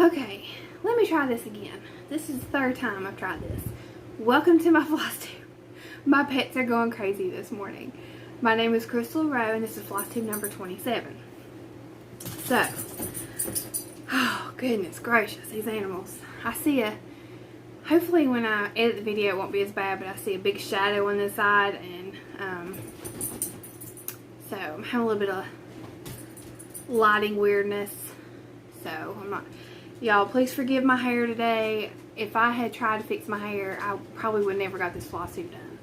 Okay, let me try this again. This is the third time I've tried this. Welcome to my Flosstube. My pets are going crazy this morning. My name is Crystal Rowe and this is Flosstube number 27. So, oh goodness gracious, these animals. I see hopefully when I edit the video it won't be as bad, but I see a big shadow on this side, and so I'm having a little bit of lighting weirdness. So I'm not, y'all please forgive my hair today. If I had tried to fix my hair, I probably would never got this Flosstube done.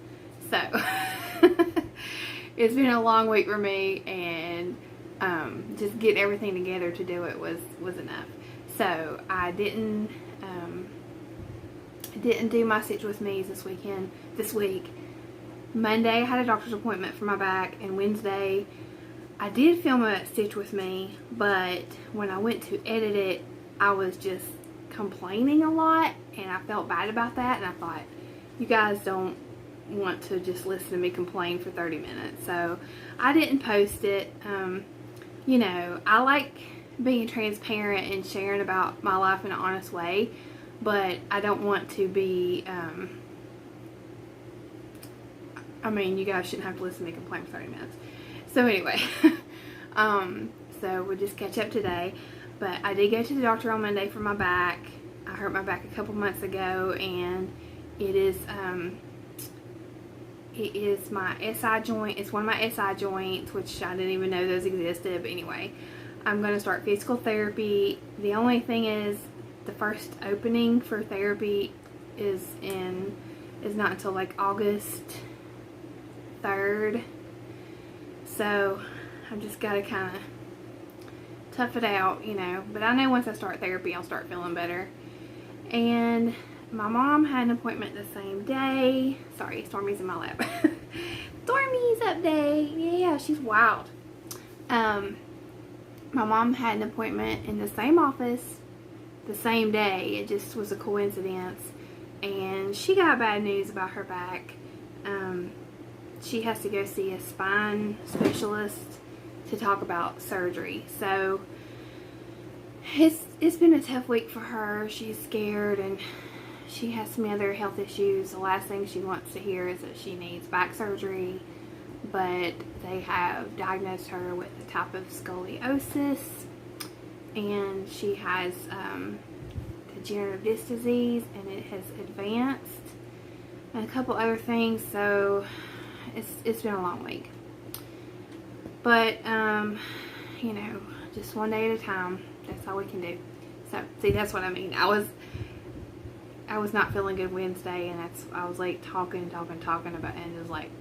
So it's been a long week for me, and just getting everything together to do it was enough. So I didn't do my Stitch With Me's this week. Monday I had a doctor's appointment for my back, and Wednesday I did film a Stitch With Me, but when I went to edit it, I was just complaining a lot, and I felt bad about that, and I thought, you guys don't want to just listen to me complain for 30 minutes, so I didn't post it. You know, I like being transparent and sharing about my life in an honest way, but I don't want to be, I mean, you guys shouldn't have to listen to me complain for 30 minutes. So anyway, so we'll just catch up today. But I did go to the doctor on Monday for my back. I hurt my back a couple months ago, and it is my SI joint. It's one of my SI joints, which I didn't even know those existed. But anyway, I'm going to start physical therapy. The only thing is, the first opening for therapy is not until like August 3rd. So I've just got to kind of tough it out, you know. But I know once I start therapy, I'll start feeling better. And my mom had an appointment the same day. Sorry, Stormy's in my lap. Stormy's update. Yeah, she's wild. My mom had an appointment in the same office the same day. It just was a coincidence. And she got bad news about her back. She has to go see a spine specialist to talk about surgery. So it's been a tough week for her. She's scared, and she has some other health issues. The last thing she wants to hear is that she needs back surgery, but they have diagnosed her with a type of scoliosis, and she has degenerative disc disease, and it has advanced, and a couple other things. So it's been a long week, but you know, just one day at a time. That's all we can do. So see, that's what I mean. I was not feeling good Wednesday, and I was like talking about, and it was like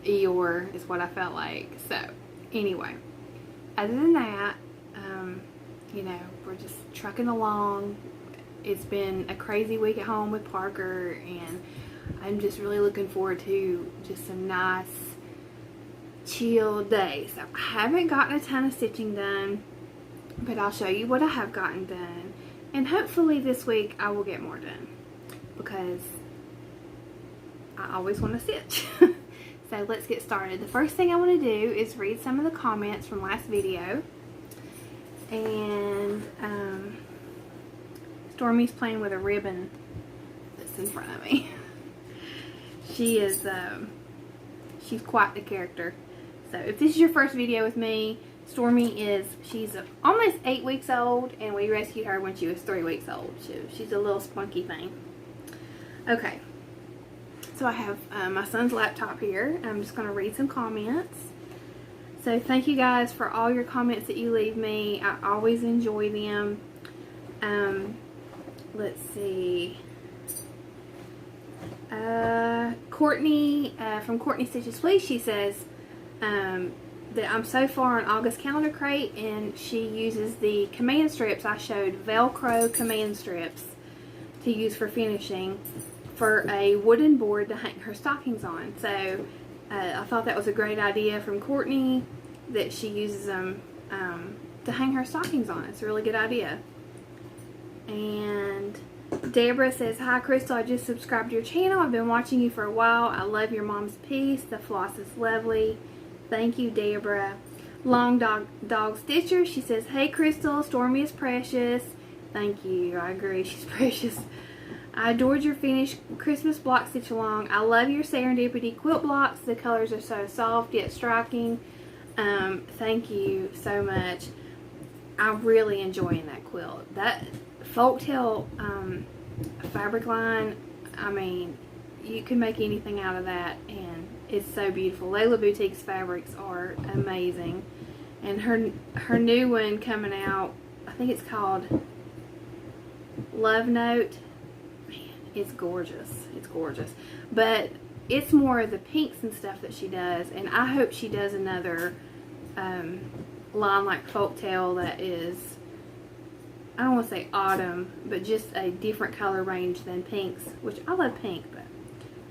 Eeyore is what I felt like. So anyway, other than that, you know, we're just trucking along. It's been a crazy week at home with Parker, and I'm just really looking forward to just some nice chill days. So I haven't gotten a ton of stitching done, but I'll show you what I have gotten done, and hopefully this week I will get more done, because I always want to stitch. So let's get started. The first thing I want to do is read some of the comments from last video. And Stormy's playing with a ribbon that's in front of me. She is she's quite the character. So if this is your first video with me, she's almost 8 weeks old, and we rescued her when she was 3 weeks old. She's a little spunky thing. Okay, so I have my son's laptop here. I'm just going to read some comments. So thank you guys for all your comments that you leave me. I always enjoy them. Let's see. Courtney from Courtney Stitches Please, she says that I'm so far on August calendar crate, and she uses the command strips. I showed Velcro command strips to use for finishing for a wooden board to hang her stockings on. So I thought that was a great idea from Courtney, that she uses them to hang her stockings on. It's a really good idea. And Deborah says, hi Crystal, I just subscribed to your channel. I've been watching you for a while. I love your mom's piece. The floss is lovely. Thank you, Deborah. Long Dog Stitcher, she says, hey Crystal, Stormy is precious. Thank you. I agree. She's precious. I adored your finished Christmas block stitch along. I love your serendipity quilt blocks. The colors are so soft yet striking. Thank you so much. I'm really enjoying that quilt. That folktale fabric line, I mean, you can make anything out of that, and it's so beautiful. Layla Boutique's fabrics are amazing, and her new one coming out, I think it's called Love Note. Man, it's gorgeous. It's gorgeous, but it's more of the pinks and stuff that she does, and I hope she does another line like Folktale that is, I don't want to say autumn, but just a different color range than pinks, which I love pink, but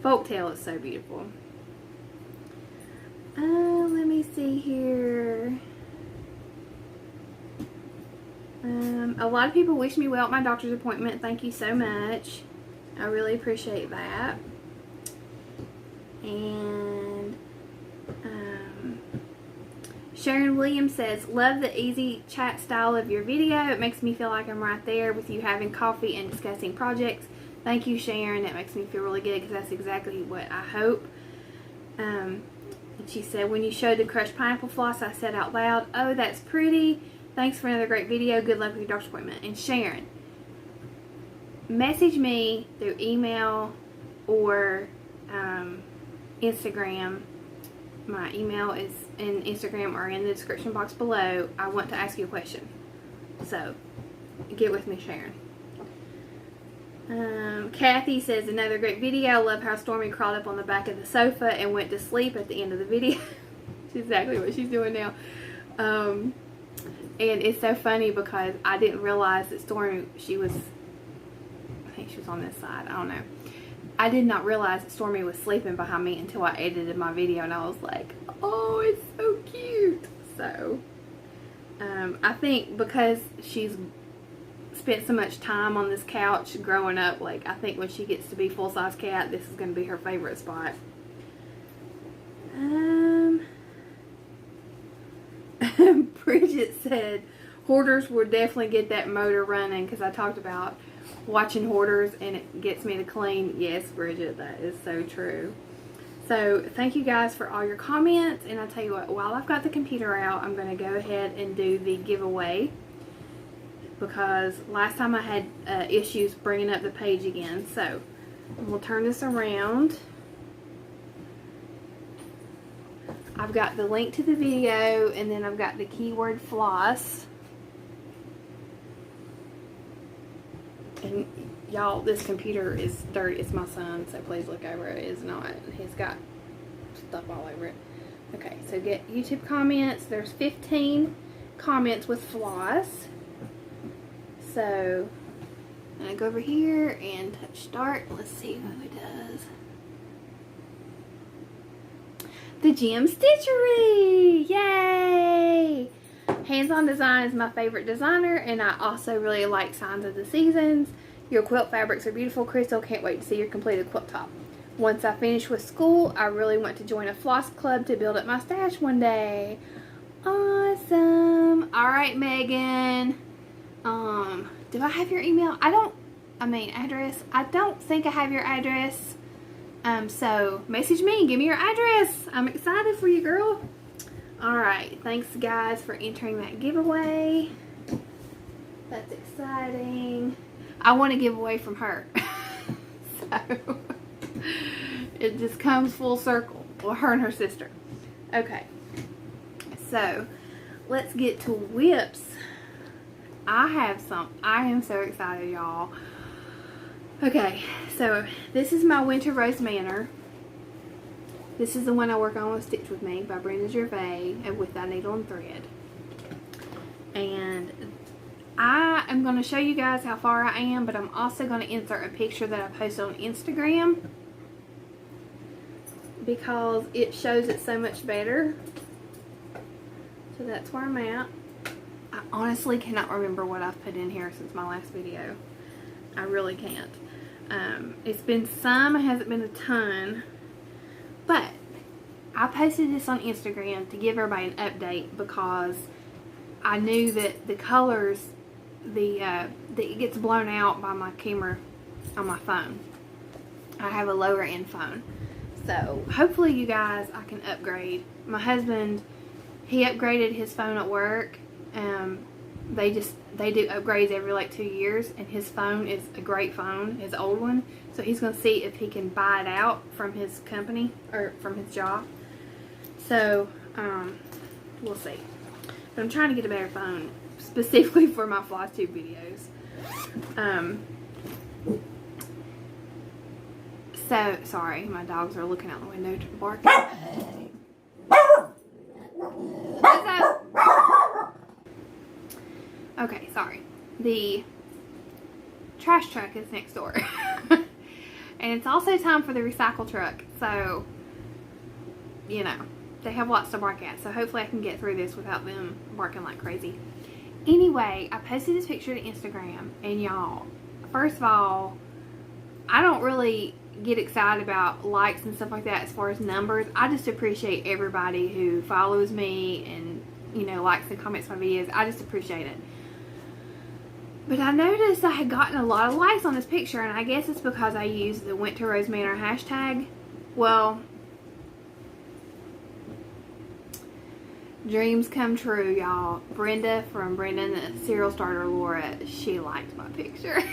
Folktale is so beautiful. Let me see here. A lot of people wish me well at my doctor's appointment. Thank you so much. I really appreciate that. And Sharon Williams says, love the easy chat style of your video. It makes me feel like I'm right there with you having coffee and discussing projects. Thank you, Sharon. That makes me feel really good because that's exactly what I hope. And she said, when you showed the crushed pineapple floss, I said out loud, oh, that's pretty. Thanks for another great video. Good luck with your doctor's appointment. And Sharon, message me through email or Instagram. My email is in Instagram or in the description box below. I want to ask you a question. So, get with me, Sharon. Kathy says, another great video. I love how Stormy crawled up on the back of the sofa and went to sleep at the end of the video. That's exactly what she's doing now. And it's so funny because I didn't realize that Stormy, I think she was on this side. I don't know. I did not realize that Stormy was sleeping behind me until I edited my video, and I was like, oh, it's so cute. So, I think because she's spent so much time on this couch growing up, like, I think when she gets to be full-size cat, this is going to be her favorite spot. Bridget said, Hoarders would definitely get that motor running, because I talked about watching Hoarders and it gets me to clean. Yes, Bridget, that is so true. So thank you guys for all your comments, and I'll tell you what, while I've got the computer out, I'm going to go ahead and do the giveaway, because last time I had issues bringing up the page again. So we'll turn this around. I've got the link to the video, and then I've got the keyword floss. And y'all, this computer is dirty. It's my son, so please look over it. It is not. He's got stuff all over it. Okay, so get YouTube comments. There's 15 comments with floss. So I'm gonna go over here and touch start. Let's see who it does. The Gem Stitchery! Yay! Hands-On Design is my favorite designer, and I also really like Signs of the Seasons. Your quilt fabrics are beautiful, Crystal. Can't wait to see your completed quilt top. Once I finish with school, I really want to join a floss club to build up my stash one day. Awesome! Alright, Megan. Do I have your email? Address. I don't think I have your address. So message me, give me your address. I'm excited for you, girl. Alright, thanks guys for entering that giveaway. That's exciting. I want to give away from her. So it just comes full circle. Well, her and her sister. Okay, so let's get to whips. I am so excited, y'all. Okay, so this is my Winter Rose Manor. This is the one I work on with Stitch With Me by Brenda Gervais and with that needle and thread. And I am going to show you guys how far I am, but I'm also going to insert a picture that I posted on Instagram because it shows it so much better. So that's where I'm at. I honestly cannot remember what I've put in here since my last video. I really can't. It's been some, it hasn't been a ton, but I posted this on Instagram to give everybody an update because I knew that the colors it gets blown out by my camera on my phone. I have a lower end phone. So hopefully you guys, I can upgrade. My husband, he upgraded his phone at work. They do upgrades every like 2 years, and his phone is a great phone, his old one. So he's going to see if he can buy it out from his company or from his job. So we'll see. But I'm trying to get a better phone specifically for my Flosstube videos. So sorry, my dogs are looking out the window to bark. What's up? Okay, sorry. The trash truck is next door. And it's also time for the recycle truck. So, you know, they have lots to bark at. So hopefully I can get through this without them barking like crazy. Anyway, I posted this picture to Instagram. And y'all, first of all, I don't really get excited about likes and stuff like that as far as numbers. I just appreciate everybody who follows me and, you know, likes and comments my videos. I just appreciate it. But I noticed I had gotten a lot of likes on this picture, and I guess it's because I used the Went to Rose Manor hashtag. Well, dreams come true, y'all. Brenda from Brenda and the Serial Starter Laura, she liked my picture.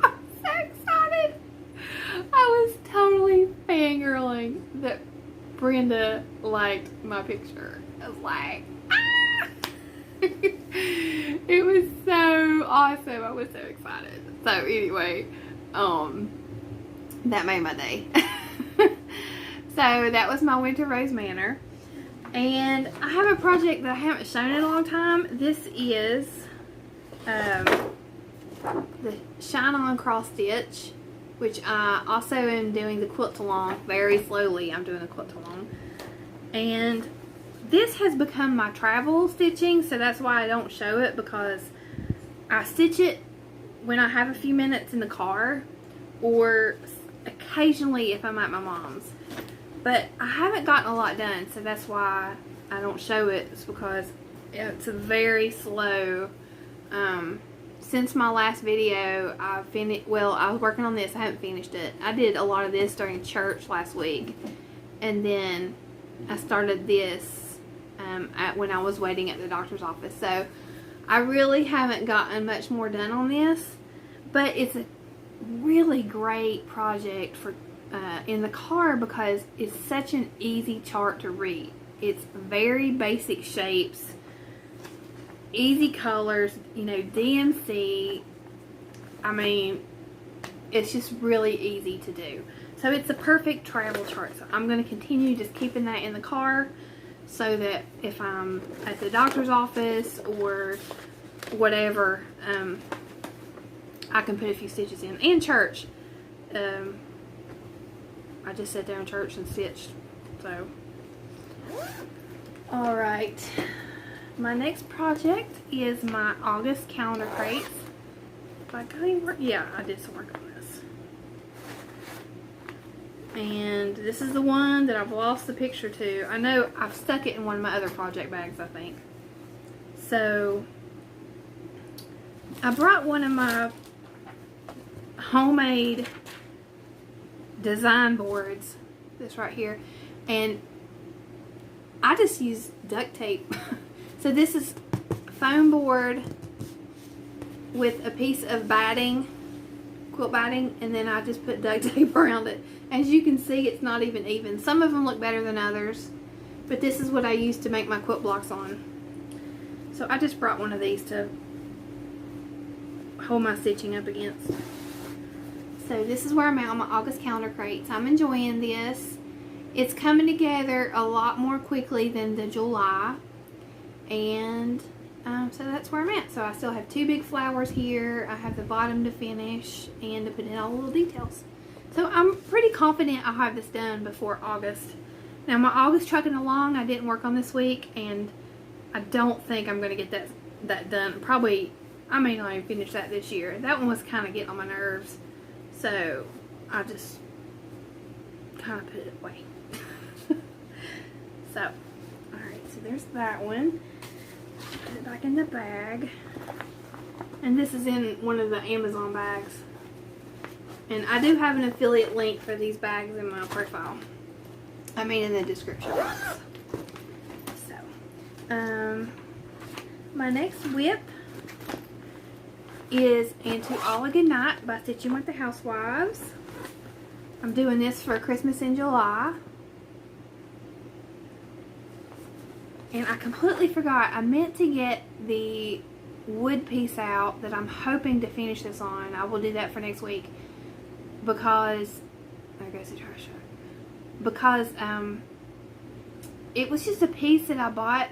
I'm so excited. I was totally fangirling that Brenda liked my picture. I was like, ah! It was so awesome. I was so excited. So anyway, that made my day. So that was my Winter Rose Manor. And I have a project that I haven't shown in a long time. This is the Shine On Cross Stitch, which I also am doing the quilt along very slowly. I'm doing the quilt along. And this has become my travel stitching, so that's why I don't show it, because I stitch it when I have a few minutes in the car, or occasionally if I'm at my mom's. But I haven't gotten a lot done, so that's why I don't show it. It's because it's very slow. Since my last video, I was working on this. I haven't finished it. I did a lot of this during church last week, and then I started this when I was waiting at the doctor's office. So I really haven't gotten much more done on this, but it's a really great project for in the car because it's such an easy chart to read. It's very basic shapes, easy colors, you know, DMC. I mean, it's just really easy to do. So it's a perfect travel chart. So I'm going to continue just keeping that in the car so that if I'm at the doctor's office or whatever, I can put a few stitches in. And church. I just sat there in church and stitched. So, alright. My next project is my August calendar crates. Yeah, I did some work on this. And this is the one that I've lost the picture to. I know I've stuck it in one of my other project bags, I think. So, I brought one of my homemade design boards, this right here, and I just use duct tape. So this is foam board with a piece of batting, quilt batting, and then I just put duct tape around it. As you can see, it's not even. Some of them look better than others, but this is what I use to make my quilt blocks on. So I just brought one of these to hold my stitching up against. So this is where I'm at on my August calendar crates. I'm enjoying this. It's coming together a lot more quickly than the July. And so that's where I'm at. So I still have 2 big flowers here. I have the bottom to finish and to put in all the little details. So I'm pretty confident I'll have this done before August. Now my August trucking along, I didn't work on this week, and I don't think I'm going to get that done. Probably, I may not even finish that this year. That one was kind of getting on my nerves. So I just kind of put it away. So, alright, so there's that one. Put it back in the bag. And this is in one of the Amazon bags. And I do have an affiliate link for these bags in my profile. I mean in the description box. So, my next whip is Into All a Good Night by Stitching with the Housewives. I'm doing this for Christmas in July. And I completely forgot. I meant to get the wood piece out that I'm hoping to finish this on. I will do that for next week. Because, there goes the trash truck. Because, it was just a piece that I bought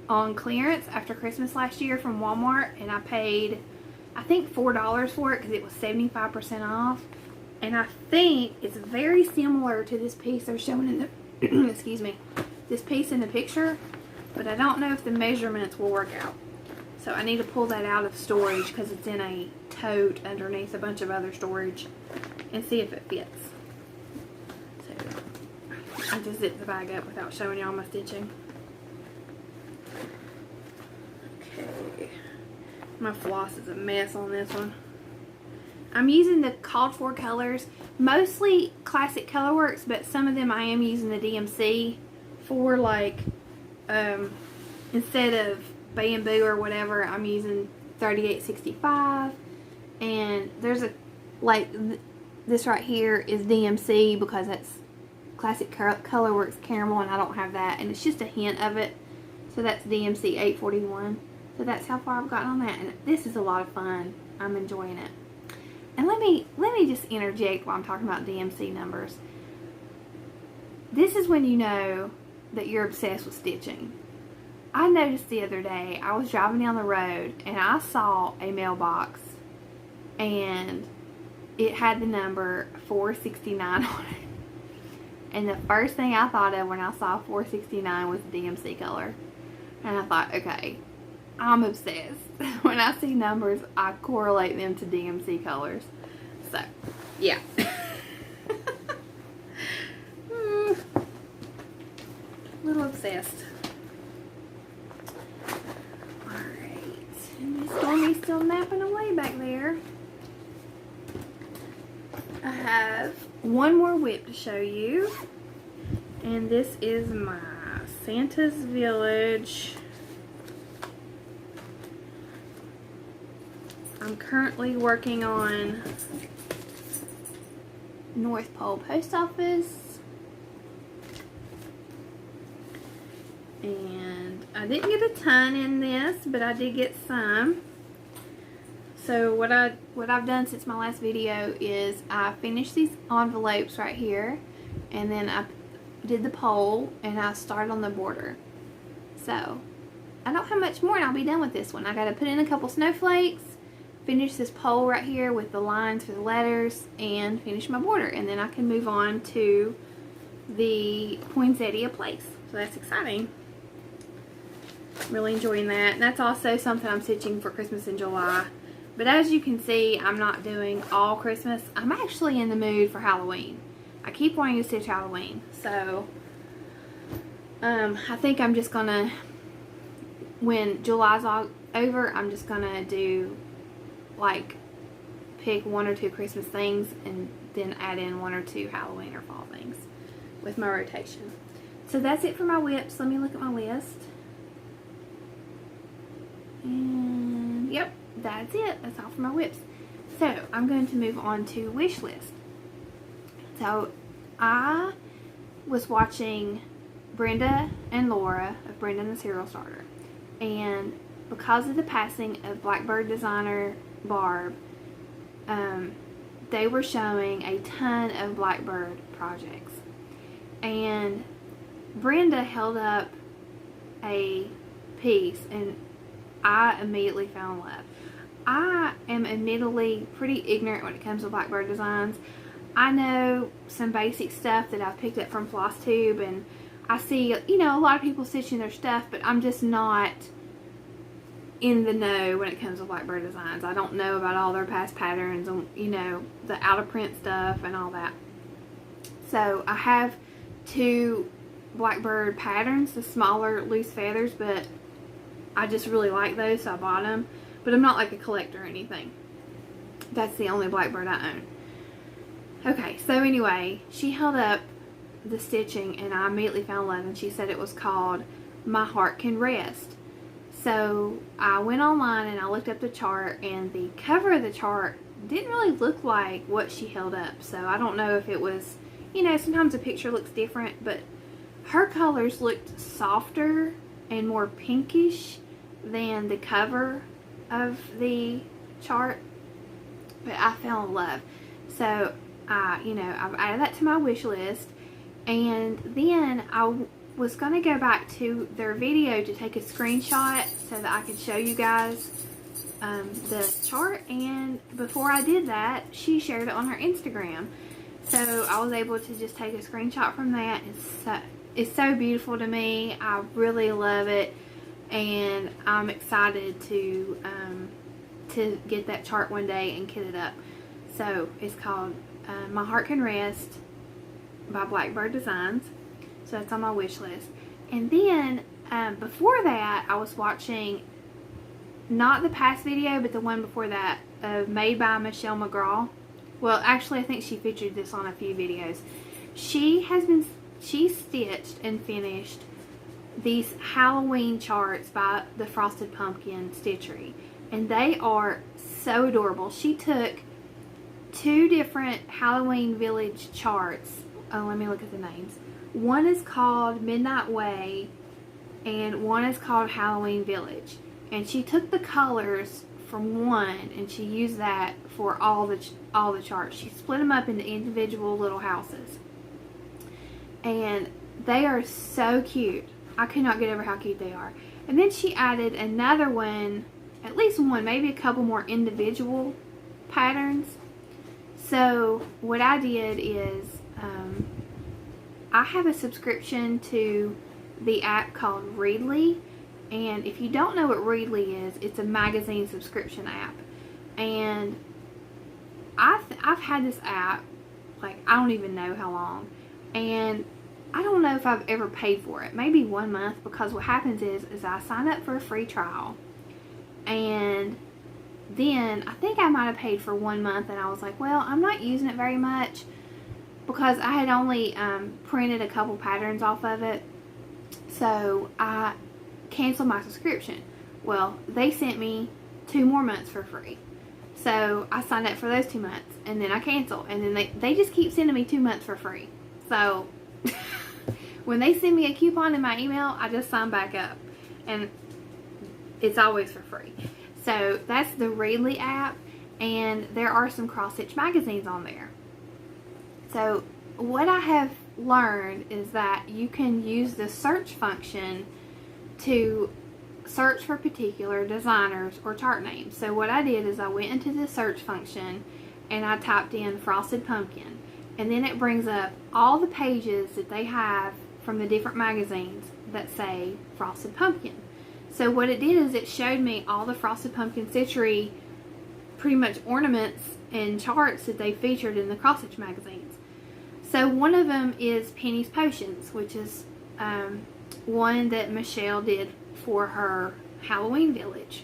on clearance after Christmas last year from Walmart. And I paid, I think, $4 for it because it was 75% off. And I think it's very similar to this piece they're showing in the, excuse me, this piece in the picture. But I don't know if the measurements will work out. So I need to pull that out of storage because it's in a tote underneath a bunch of other storage and see if it fits. So I just zipped the bag up without showing y'all my stitching. Okay. My floss is a mess on this one. I'm using the called for colors, mostly Classic Colorworks, but some of them I am using the DMC for, like, instead of bamboo or whatever, I'm using 3865. And there's a, like, this right here is DMC because it's Classic Colorworks Caramel, and I don't have that, and it's just a hint of it. So that's DMC 841. So that's how far I've gotten on that, and this is a lot of fun. I'm enjoying it. And let me just interject while I'm talking about DMC numbers. This is when you know that you're obsessed with stitching. I noticed the other day, I was driving down the road and I saw a mailbox and it had the number 469 on it. And the first thing I thought of when I saw 469 was the DMC color. And I thought, okay, I'm obsessed. When I see numbers, I correlate them to DMC colors. So, yeah. A little obsessed. Alright. And Miss Stormy's still napping away back there. I have one more whip to show you. And this is my Santa's Village. I'm currently working on North Pole Post Office. And I didn't get a ton in this, but I did get some. So what I've done since my last video is I finished these envelopes right here, and then I did the pole and I started on the border. So I don't have much more and I'll be done with this one. I got to put in a couple snowflakes, finish this pole right here with the lines for the letters, and finish my border, and then I can move on to the poinsettia place. So that's exciting. Really enjoying that. And that's also something I'm stitching for Christmas in July. But as you can see, I'm not doing all Christmas. I'm actually in the mood for Halloween. I keep wanting to stitch Halloween. So I think I'm just gonna, when July's all over, I'm just gonna do, like, pick one or two Christmas things and then add in one or two Halloween or fall things with my rotation. So that's it for my whips. Let me look at my list. And yep, that's it. That's all for my whips. So I'm going to move on to wish list. So I was watching Brenda and Laura of Brenda and the Serial Starter, and because of the passing of Blackbird designer Barb, they were showing a ton of Blackbird projects, and Brenda held up a piece and I immediately fell in love. I am admittedly pretty ignorant when it comes to Blackbird designs. I know some basic stuff that I've picked up from Flosstube, and I see, you know, a lot of people stitching their stuff, but I'm just not in the know when it comes to Blackbird designs. I don't know about all their past patterns and, you know, the out of print stuff and all that. So I have two Blackbird patterns, the smaller loose feathers, but I just really like those, so I bought them. but I'm not like a collector or anything. That's the only Blackbird I own. Okay, so anyway, she held up the stitching and I immediately fell in love, and she said it was called My Heart Can Rest. So I went online and I looked up the chart, and the cover of the chart didn't really look like what she held up. So I don't know if it was, you know, sometimes a picture looks different, but her colors looked softer and more pinkish than the cover of the chart. But I fell in love. So I've added that to my wish list, and then I was going to go back to their video to take a screenshot so that I could show you guys the chart, and before I did that, she shared it on her Instagram. So I was able to just take a screenshot from that. It's so beautiful to me. I really love it, and I'm excited to get that chart one day and kit it up. So it's called My Heart Can Rest by Blackbird Designs. So that's on my wish list. And then before that, I was watching not the past video, but the one before that, made by Michelle McGraw. Well, actually, I think she featured this on a few videos. She stitched and finished these Halloween charts by the Frosted Pumpkin Stitchery, and they are so adorable. She took 2 different Halloween Village charts. Oh, let me look at the names. One is called Midnight Way, and one is called Halloween Village. And she took the colors from one, and she used that for all the charts. She split them up into individual little houses, and they are so cute. I could not get over how cute they are. And then she added another one, at least one, maybe a couple more individual patterns. So what I did is I have a subscription to the app called Readly, and if you don't know what Readly is, it's a magazine subscription app. And I've had this app, like, I don't even know how long, and I don't know if I've ever paid for it. Maybe 1 month, because what happens is I sign up for a free trial, and then I think I might have paid for 1 month, and I was like, well, I'm not using it very much, because I had only printed a couple patterns off of it. So I canceled my subscription. Well, they sent me 2 more months for free. So I signed up for those 2 months, and then I canceled, and then they just keep sending me 2 months for free. So when they send me a coupon in my email, I just sign back up, and it's always for free. So that's the Readly app, and there are some cross-stitch magazines on there. So what I have learned is that you can use the search function to search for particular designers or chart names. So what I did is I went into the search function and I typed in Frosted Pumpkin, and then it brings up all the pages that they have from the different magazines that say Frosted Pumpkin. So what it did is it showed me all the Frosted Pumpkin Stitchery pretty much ornaments and charts that they featured in the cross-stitch magazines. So one of them is Penny's Potions, which is one that Michelle did for her Halloween Village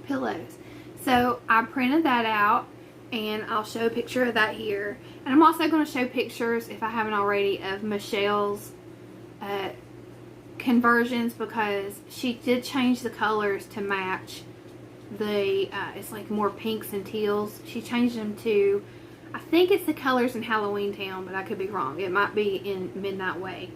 pillows. So I printed that out, and I'll show a picture of that here. And I'm also going to show pictures, if I haven't already, of Michelle's conversions, because she did change the colors to match the it's like more pinks and teals. She changed them to, I think it's the colors in Halloween Town, but I could be wrong. It might be in Midnight Way.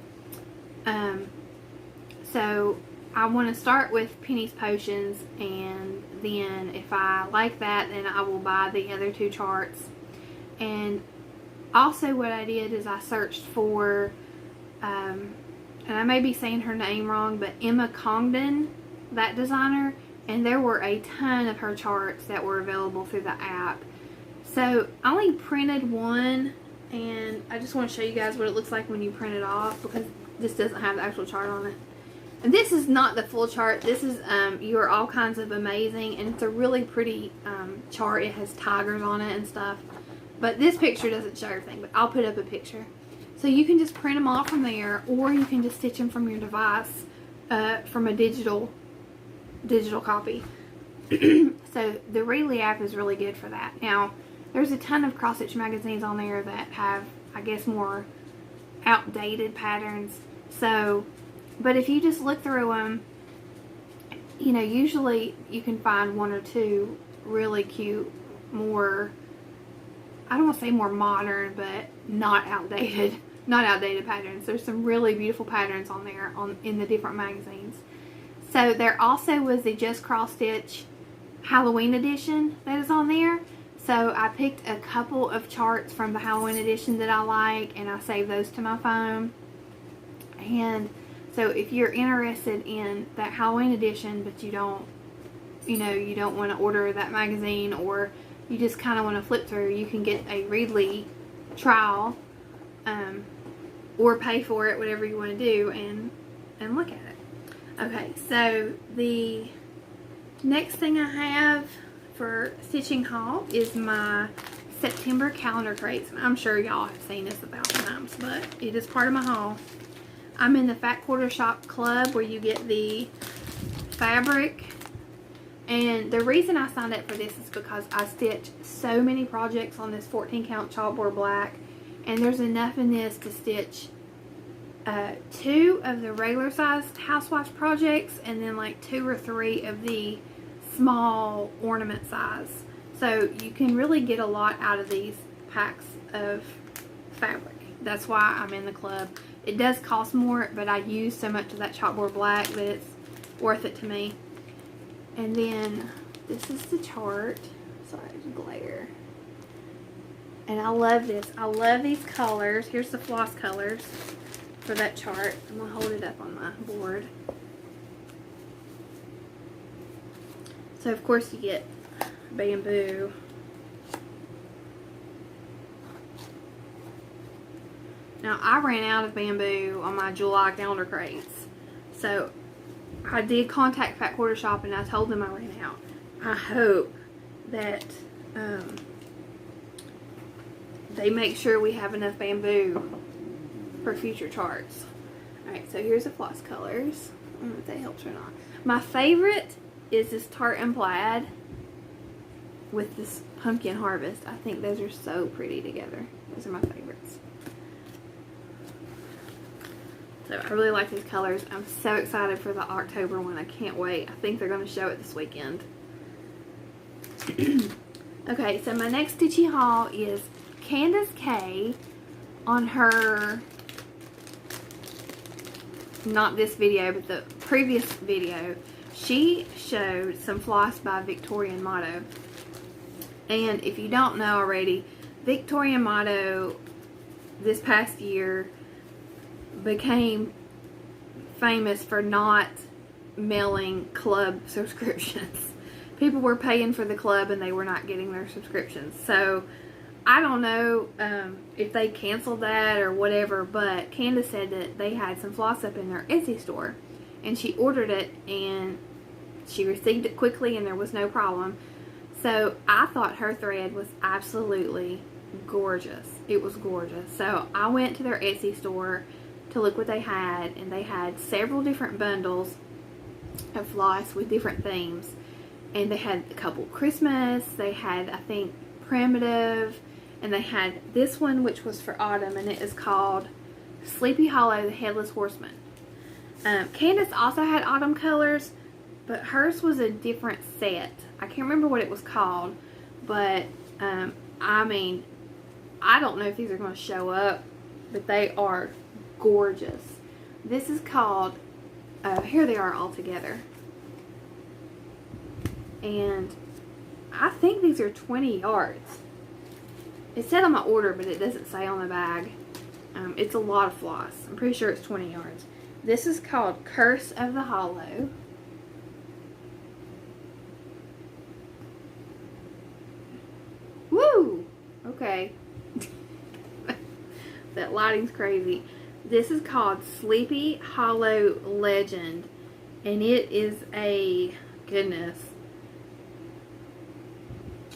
So I want to start with Penny's Potions, and then if I like that, then I will buy the other 2 charts. And also what I did is I searched for, and I may be saying her name wrong, but Emma Congdon, that designer, and there were a ton of her charts that were available through the app. So I only printed one, and I just want to show you guys what it looks like when you print it off, because this doesn't have the actual chart on it. And this is not the full chart. This is You Are All Kinds of Amazing, and it's a really pretty chart. It has tigers on it and stuff. But this picture doesn't show everything, but I'll put up a picture. So you can just print them off from there, or you can just stitch them from your device from a digital copy. So the Relief is really good for that. Now, there's a ton of cross stitch magazines on there that have, I guess, more outdated patterns. So, but if you just look through them, you know, usually you can find one or two really cute, more, I don't want to say more modern, but not outdated patterns. There's some really beautiful patterns on there in the different magazines. So there also was the Just Cross Stitch Halloween edition that is on there. So I picked a couple of charts from the Halloween edition that I like, and I saved those to my phone. And so if you're interested in that Halloween edition, but you don't want to order that magazine, or you just kind of want to flip through, you can get a Readly trial, or pay for it, whatever you want to do, and look at it. Okay, so the next thing I have for stitching haul is my September calendar crates. And I'm sure y'all have seen this 1,000 times, but it is part of my haul. I'm in the Fat Quarter Shop Club, where you get the fabric. And the reason I signed up for this is because I stitch so many projects on this 14 count chalkboard black, and there's enough in this to stitch 2 of the regular sized housewife projects, and then like 2 or 3 of the small ornament size. So you can really get a lot out of these packs of fabric. That's why I'm in the club. It does cost more, but I use so much of that chalkboard black that it's worth it to me. And then this is the chart. Sorry, it's glare. And I love this. I love these colors. Here's the floss colors for that chart. I'm going to hold it up on my board. So, of course, you get bamboo. Now, I ran out of bamboo on my July calendar crates. So, I did contact Fat Quarter Shop, and I told them I ran out. I hope that they make sure we have enough bamboo for future charts. Alright, so here's the floss colors. I don't know if that helps or not. My favorite is this tartan plaid with this pumpkin harvest. I think those are so pretty together. Those are my favorites. So I really like these colors. I'm so excited for the October one. I can't wait. I think they're going to show it this weekend. Okay, so my next stitchy haul is Candice K on her, not this video, but the previous video. She showed some floss by Victorian Motto. And if you don't know already, Victorian Motto this past year became famous for not mailing club subscriptions. People were paying for the club and they were not getting their subscriptions. So I don't know if they canceled that or whatever, but Candice said that they had some floss up in their Etsy store, and she ordered it and she received it quickly and there was no problem. So I thought her thread was absolutely gorgeous. It was gorgeous. So I went to their Etsy store to look what they had, and they had several different bundles of floss with different themes. And they had a couple Christmas, they had, I think, primitive, and they had this one which was for autumn, and it is called Sleepy Hollow, the Headless Horseman. Candice also had autumn colors, but hers was a different set. I can't remember what it was called, but I mean, I don't know if these are going to show up, but they are gorgeous. This is called, here they are all together. And I think these are 20 yards. It said on my order, but it doesn't say on the bag. It's a lot of floss. I'm pretty sure it's 20 yards. This is called Curse of the Hollow. Woo! Okay. That lighting's crazy. This is called Sleepy Hollow Legend. And it is a, goodness,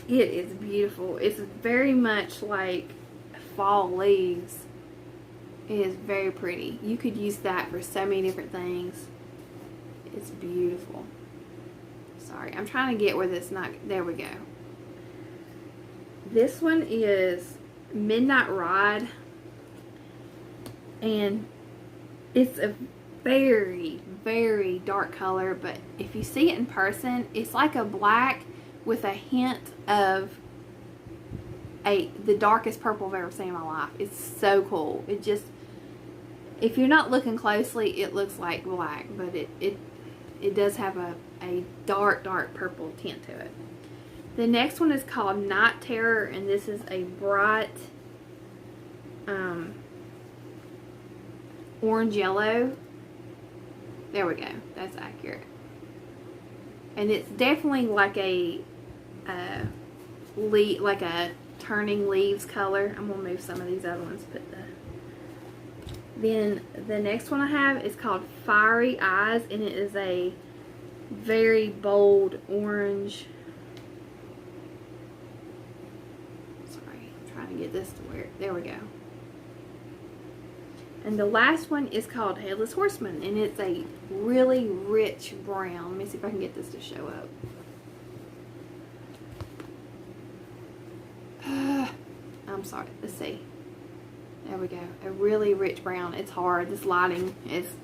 it is beautiful. It's very much like fall leaves. It is very pretty. You could use that for so many different things. It's beautiful. Sorry, I'm trying to get where this not, there we go. This one is Midnight Ride, and it's a very, very dark color, but if you see it in person, it's like a black with a hint of the darkest purple I've ever seen in my life. It's so cool. It just, if you're not looking closely, it looks like black, but it does have a dark, dark purple tint to it. The next one is called Night Terror, and this is a bright orange yellow. There we go. That's accurate. And it's definitely like a turning leaves color. I'm gonna move some of these other ones. Then the next one I have is called Fiery Eyes, and it is a very bold orange. Sorry, I'm trying to get this to where, there we go. And the last one is called Headless Horseman, and it's a really rich brown. Let me see if I can get this to show up. I'm sorry, let's see. There we go. A really rich brown. It's hard. This lighting is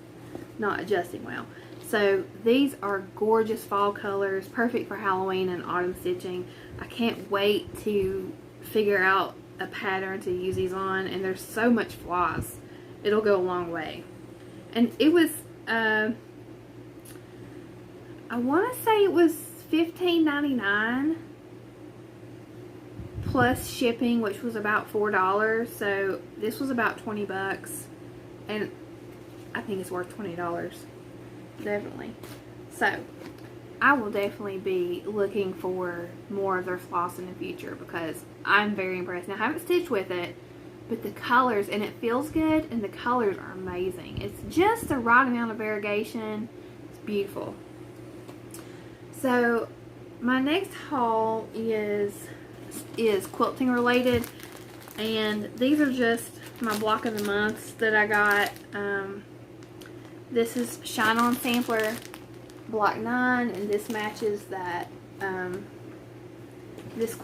not adjusting well. So these are gorgeous fall colors, perfect for Halloween and autumn stitching. I can't wait to figure out a pattern to use these on, and there's so much floss. It'll go a long way. And it was, I want to say it was $15.99 plus shipping, which was about $4. So this was about 20 bucks, and I think it's worth $20. Definitely. So I will definitely be looking for more of their floss in the future because I'm very impressed. Now, I haven't stitched with it, but the colors, and it feels good, and the colors are amazing. It's just the right amount of variegation. It's beautiful. So my next haul is quilting related, and these are just my block of the months that I got. This is Shine On Sampler Block 9, and this matches that this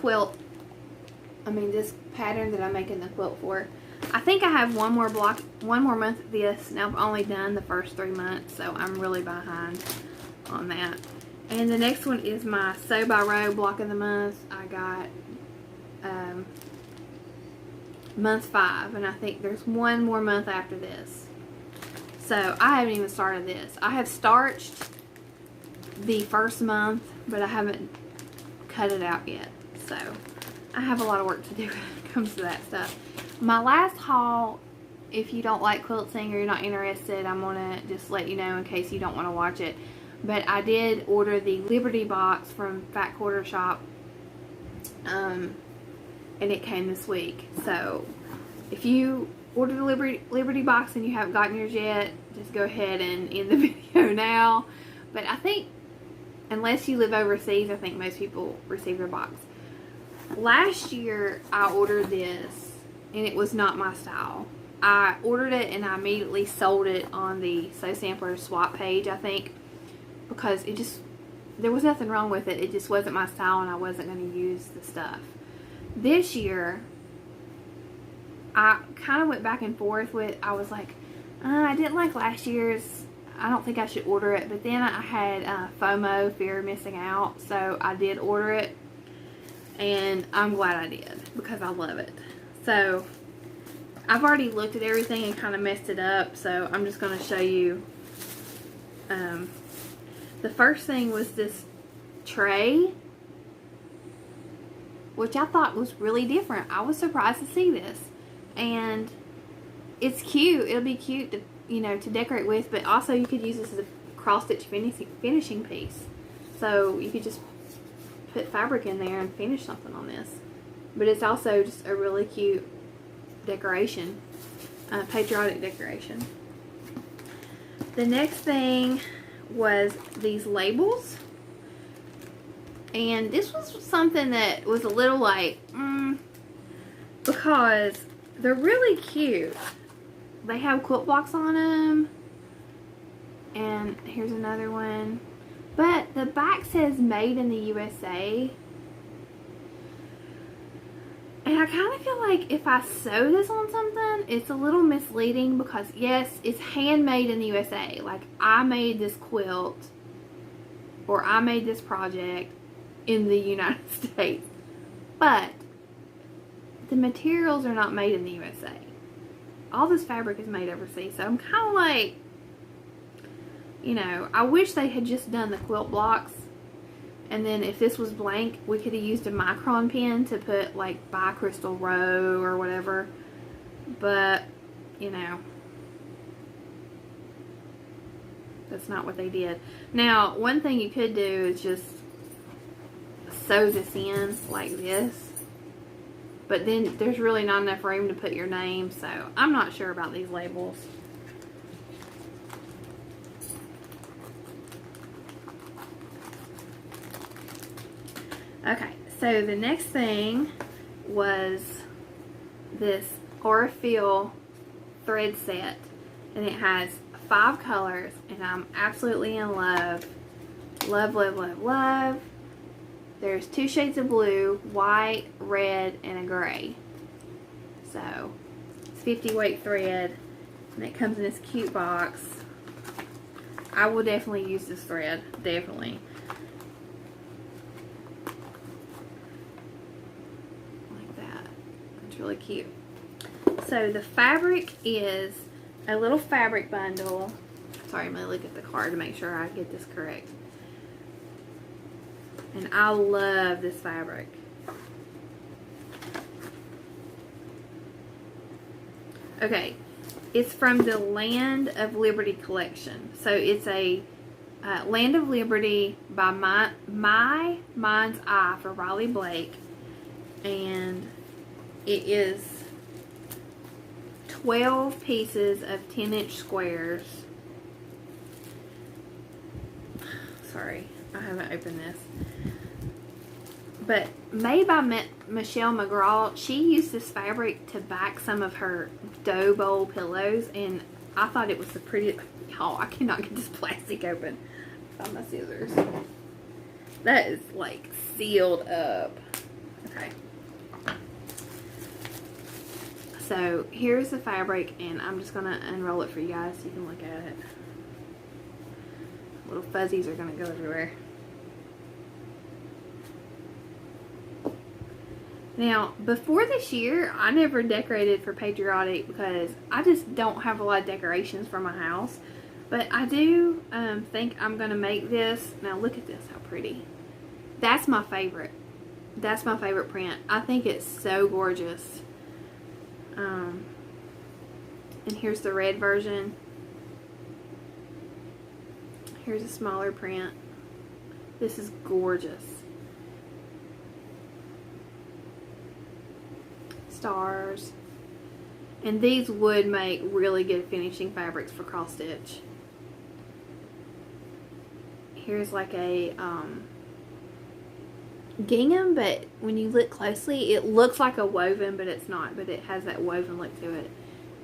pattern that I'm making the quilt for. I think I have one more month of this, and I've only done the first 3 months, so I'm really behind on that. And the next one is my Sew by Row block of the month. I got month 5, and I think there's one more month after this. So I haven't even started this. I have starched the first month, but I haven't cut it out yet. So I have a lot of work to do when it comes to that stuff. My last haul, if you don't like quilting or you're not interested, I'm gonna just let you know in case you don't want to watch it. But I did order the Liberty box from Fat Quarter Shop, and it came this week. So if you order the Liberty box and you haven't gotten yours yet, just go ahead and end the video now. But I think, unless you live overseas, I think most people receive their box. Last year I ordered this, and it was not my style. I ordered it and I immediately sold it on the Sew Sampler swap page, I think, because there was nothing wrong with it. It just wasn't my style, and I wasn't going to use the stuff. This year, I kind of went back and forth with, I was like, I didn't like last year's. I don't think I should order it. But then I had FOMO, fear of missing out. So I did order it. And I'm glad I did, because I love it. So I've already looked at everything and kind of messed it up. So I'm just going to show you. The first thing was this tray, which I thought was really different. I was surprised to see this. And it's cute. It'll be cute to, to decorate with, but also you could use this as a cross-stitch finishing piece. So you could just put fabric in there and finish something on this. But it's also just a really cute decoration, patriotic decoration. The next thing was these labels. And this was something that was a little like, because they're really cute. They have quilt blocks on them. And here's another one. But the back says made in the USA. And I kind of feel like if I sew this on something, it's a little misleading because yes, it's handmade in the USA. Like I made this quilt or I made this project in the United States. But the materials are not made in the USA. All this fabric is made overseas. So I'm kind of like, you know, I wish they had just done the quilt blocks. And then if this was blank, we could have used a micron pen to put like bi-crystal row or whatever. But, you know, that's not what they did. Now, one thing you could do is just sew this in like this. But then there's really not enough room to put your name, so I'm not sure about these labels. Okay, so the next thing was this Aurifil thread set, and it has 5 colors, and I'm absolutely in love. Love, love, love, love. There's 2 shades of blue, white, red, and a gray. So, it's 50 weight thread, and it comes in this cute box. I will definitely use this thread, definitely. Like that. It's really cute. So, the fabric is a little fabric bundle. Sorry, I'm going to look at the card to make sure I get this correct. And I love this fabric. Okay, it's from the Land of Liberty collection. So it's a Land of Liberty by My Mind's Eye for Riley Blake. And it is 12 pieces of 10-inch squares. Sorry, I haven't opened this. But made by Michelle McGraw. She used this fabric to back some of her dough bowl pillows, and I thought it was the prettiest. Oh, I cannot get this plastic open. Found my scissors. That is like sealed up. Okay. So here's the fabric, and I'm just gonna unroll it for you guys so you can look at it. Little fuzzies are gonna go everywhere. Now, before this year, I never decorated for Patriotic because I just don't have a lot of decorations for my house. But I do think I'm going to make this. Now, look at this, how pretty. That's my favorite. That's my favorite print. I think it's so gorgeous. And here's the red version. Here's a smaller print. This is gorgeous. Stars, and these would make really good finishing fabrics for cross stitch. Here's like a gingham, but when you look closely it looks like a woven, but it's not, but it has that woven look to it.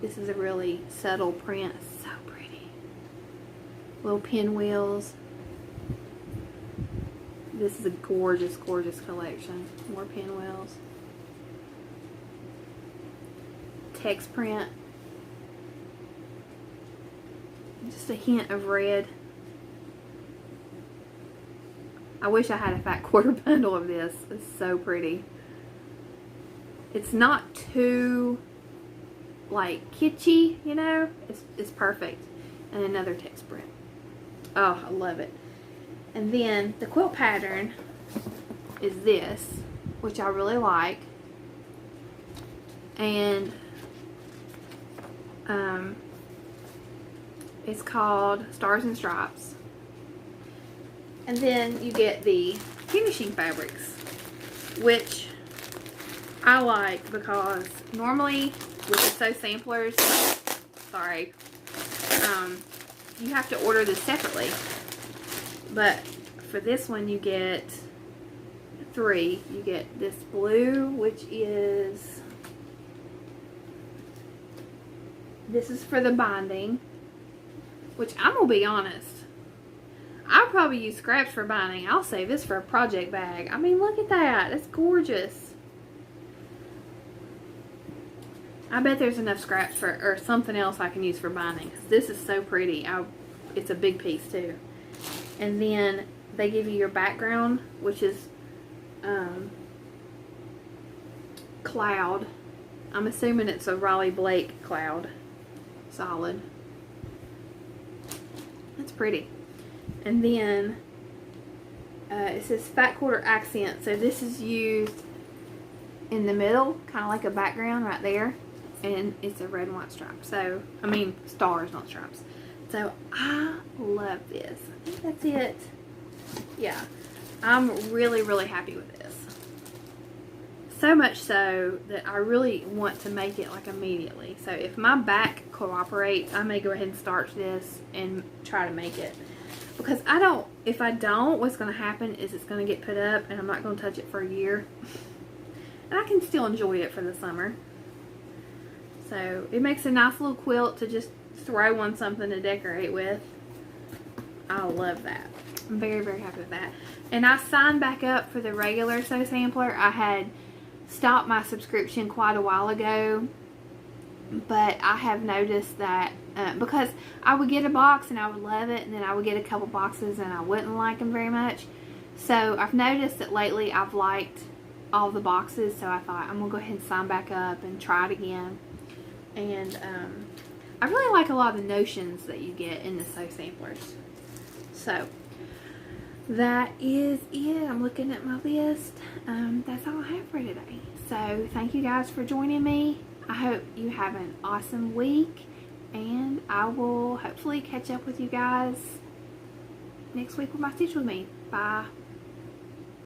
This is a really subtle print. It's so pretty. Little pinwheels. This is a gorgeous, gorgeous collection. More pinwheels. Text print. Just a hint of red. I wish I had a fat quarter bundle of this. It's so pretty. It's not too like kitschy, you know. It's perfect. And another text print. Oh, I love it. And then the quilt pattern is this, which I really like. And it's called Stars and Stripes. And then you get the finishing fabrics, which I like because normally with the sew samplers, sorry, you have to order this separately. But for this one you get 3. You get this blue, which is, this is for the binding, which I'm gonna be honest, I I'll probably use scraps for binding. I'll save this for a project bag. I mean, look at that. It's gorgeous. I bet there's enough scraps for, or something else I can use for binding. This is so pretty. It's a big piece too. And then they give you your background, which is cloud. I'm assuming it's a Raleigh Blake cloud. Solid. That's pretty. And then it says fat quarter accent. So this is used in the middle, kind of like a background right there. And it's a red and white stripe. So, I mean, stars, not stripes. So, I love this. I think that's it. Yeah. I'm really, really happy with this. So much so that I really want to make it like immediately. So, if my back cooperates, I may go ahead and start this and try to make it. Because if I don't, what's going to happen is it's going to get put up and I'm not going to touch it for a year. And I can still enjoy it for the summer. So it makes a nice little quilt to just throw on something to decorate with. I love that. I'm very, very happy with that. And I signed back up for the regular Sew Sampler. I had stopped my subscription quite a while ago. But I have noticed that because I would get a box and I would love it. And then I would get a couple boxes and I wouldn't like them very much. So I've noticed that lately I've liked all the boxes. So I thought I'm going to go ahead and sign back up and try it again. And I really like a lot of the notions that you get in the Sew Samplers. So that is it. I'm looking at my list. That's all I have for today. So thank you guys for joining me. I hope you have an awesome week. And I will hopefully catch up with you guys next week with my Stitch With Me. Bye.